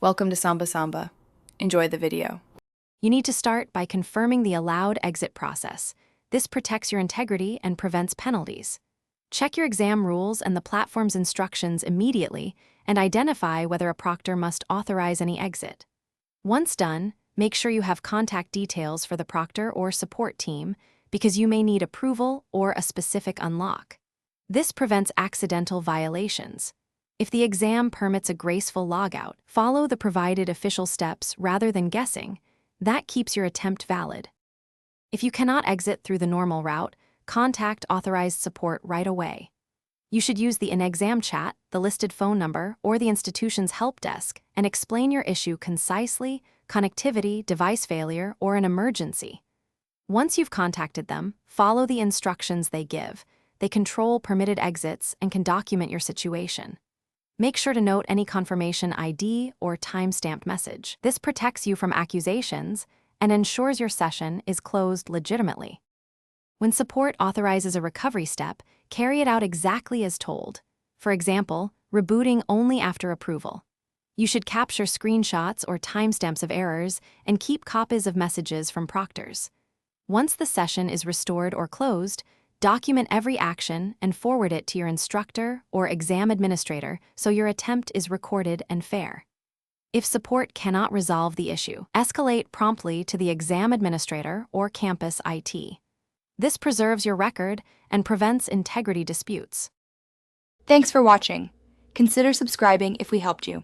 Welcome to Samba Samba. Enjoy the video. You need to start by confirming the allowed exit process. This protects your integrity and prevents penalties. Check your exam rules and the platform's instructions immediately and identify whether a proctor must authorize any exit. Once done, make sure you have contact details for the proctor or support team because you may need approval or a specific unlock. This prevents accidental violations. If the exam permits a graceful logout, follow the provided official steps rather than guessing. That keeps your attempt valid. If you cannot exit through the normal route, contact authorized support right away. You should use the in-exam chat, the listed phone number, or the institution's help desk and explain your issue concisely, connectivity, device failure, or an emergency. Once you've contacted them, follow the instructions they give. They control permitted exits and can document your situation. Make sure to note any confirmation ID or timestamped message. This protects you from accusations and ensures your session is closed legitimately. When support authorizes a recovery step, carry it out exactly as told. For example, rebooting only after approval. You should capture screenshots or timestamps of errors and keep copies of messages from proctors. Once the session is restored or closed, document every action and forward it to your instructor or exam administrator so your attempt is recorded and fair. If support cannot resolve the issue, escalate promptly to the exam administrator or campus IT. This preserves your record and prevents integrity disputes. Thanks for watching. Consider subscribing if we helped you.